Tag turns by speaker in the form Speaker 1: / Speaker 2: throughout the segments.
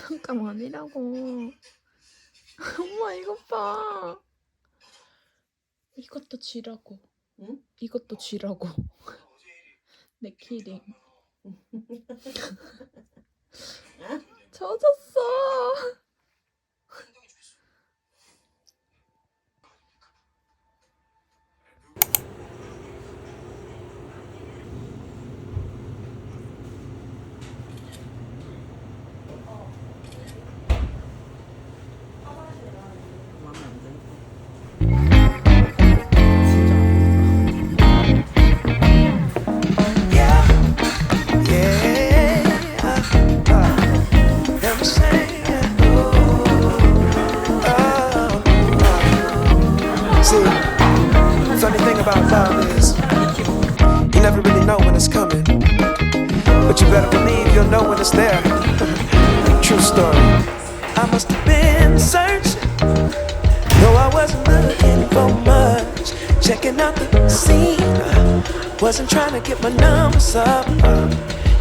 Speaker 1: 잠깐만이라고. 엄마 이것 봐. 이것도 쥐라고.
Speaker 2: 응?
Speaker 1: 이것도 쥐라고. 내 키링. 젖었어.
Speaker 3: Funny thing about love is you never really know when it's coming, but you better believe you'll know when it's there. True story. I must have been searching, though I wasn't looking for much. Checking out the scene, wasn't trying to get my numbers up.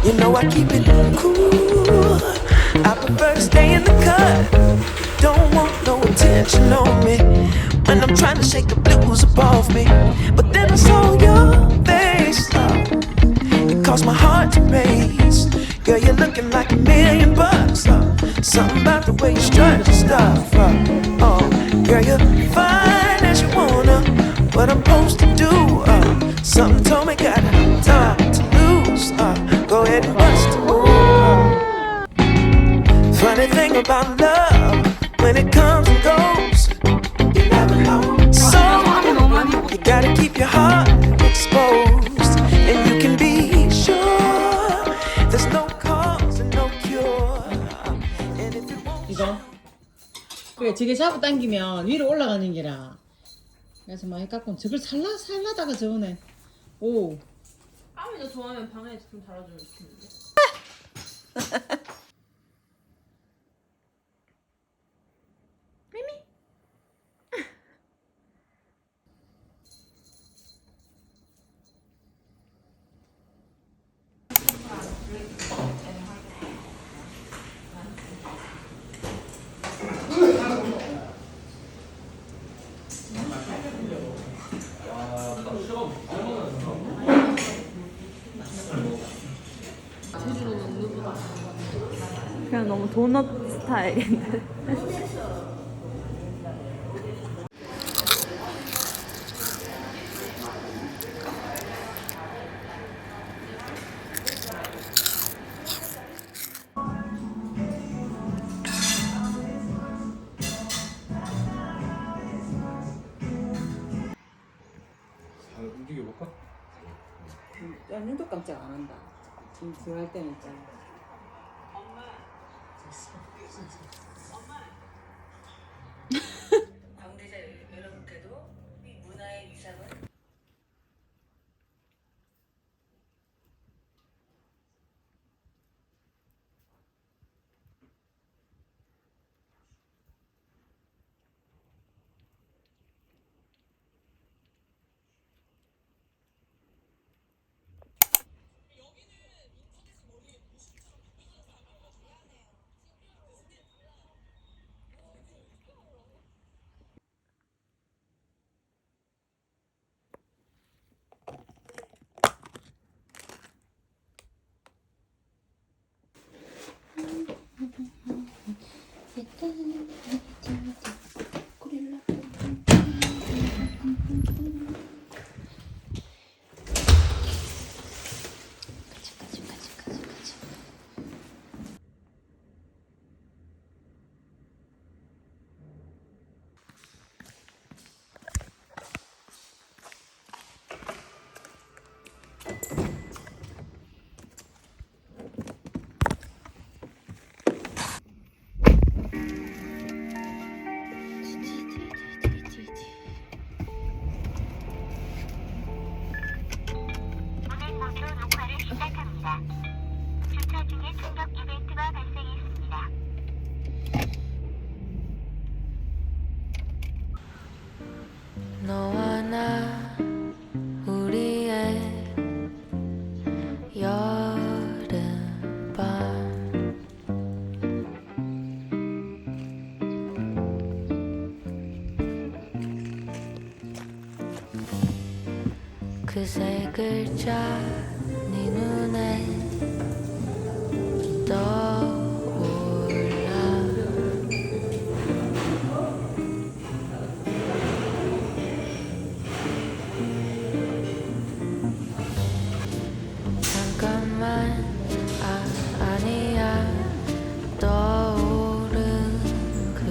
Speaker 3: You know I keep it cool. I prefer to stay in the cut. Don't want no attention on me when I'm trying to shake the blues up off me. But then I saw your face, it caused my heart to race. Girl, you're looking like $1,000,000. Something about the way you strut your stuff. Oh, girl, you're fine as you wanna. What I'm supposed to do? Something told me got time to lose. Go ahead and bust a move. Funny thing about love, when it comes and goes, you never know. So you gotta keep your heart exposed, and you can be sure there's no cause and no cure. And if you want
Speaker 2: 이거? 그래, 저게 잡아 당기면 위로 올라가는 게라. 그래서 많이 깎고 저걸 살라다가 저거네. 오.
Speaker 1: 땀이 너 좋아하면 방에 좀 달아주면 좋겠는데. 제주도는 누구다? 그냥 너무 도넛 스타일인데.
Speaker 4: 움직여볼까?
Speaker 2: 야, 눈도 깜짝 안 한다. 지금 들어갈 때는 있잖아.
Speaker 5: 관계자 여러분께도 문화의 위상은 주차 중에 충격 이벤트가 발생했습니다. 너와 나 우리의 여름밤
Speaker 6: 그 세 글자 네 눈에 떠올라. 잠깐만, 아니야. 떠오른 그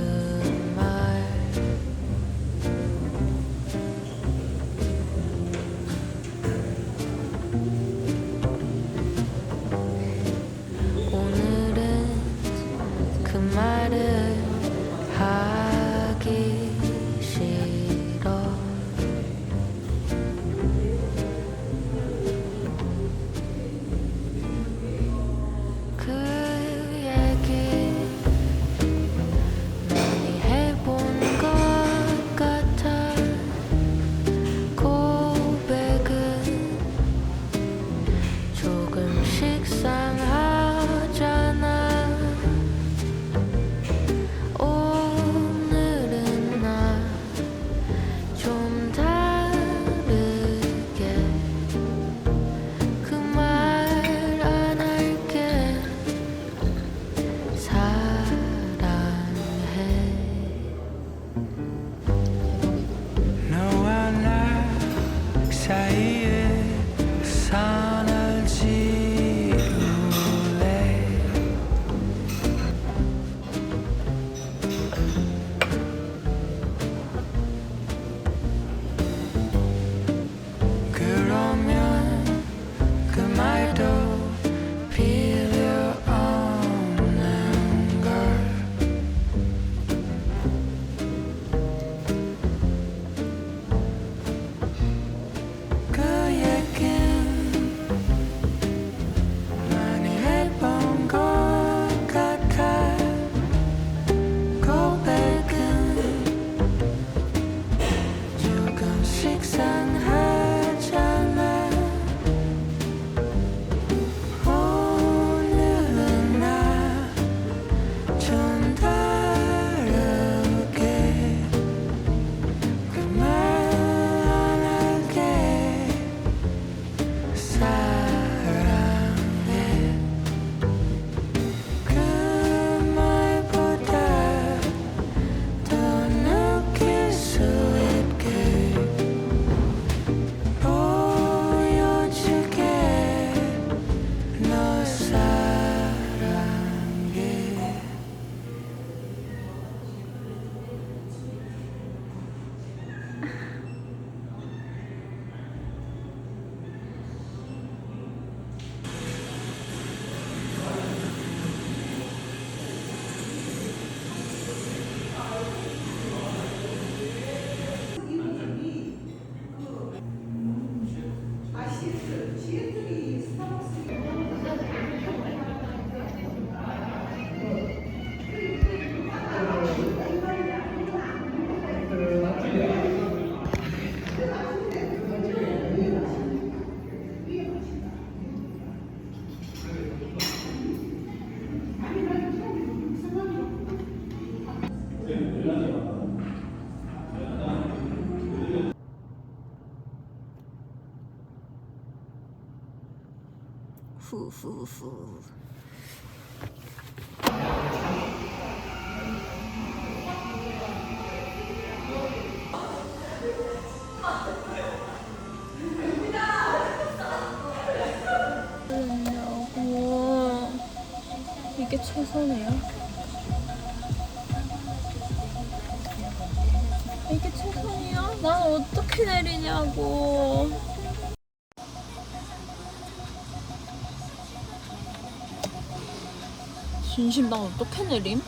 Speaker 6: 말. 오늘은 그 말을 하기 싫어. 그 얘기 많이 해본 것 같아. 고백은 조금씩 상하잖아. 오늘은 나 좀 다르게 그 말 안 할게. 사랑해.
Speaker 3: 너와 나 사이에 선을 지울래. 그러면 그 말도 필요 없는 걸. 그 얘긴 많이 해본 것 같아. 고백은 조금씩 상하잖아. 오늘은 나 좀 다르게 그 말 안 할게. 사랑해. 그 말보다 더 느낄 수 있게 보여줄게. 너 사랑해.
Speaker 6: 후후후.
Speaker 1: 오, 이게 최선이야? 이게 최선이야? 난 어떻게 내리냐고. 진심 난 어떻게 내림?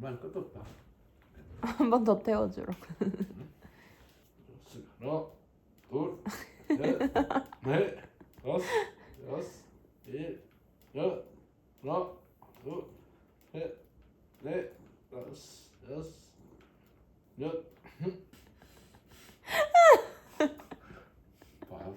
Speaker 4: 만 끝도 없다.
Speaker 1: 한 번 더 태워주라.
Speaker 4: 하나, 둘, 셋, 넷, 다섯, 여섯, 일곱, 여덟, 하나, 둘, 셋, 넷, 다섯, 여섯, 여. 봐요.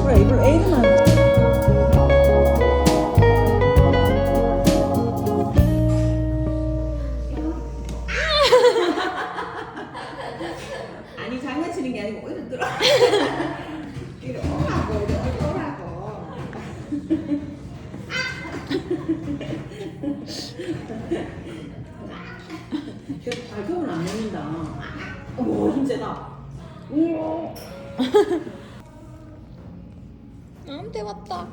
Speaker 2: 그래 이걸 A로만. 아니 장난치는 게 아니고 오히려 들어. 이리 오라고 이리 오라고. 발톱은 안 먹는다. 어머 힘세다.
Speaker 1: 나한테 왔다.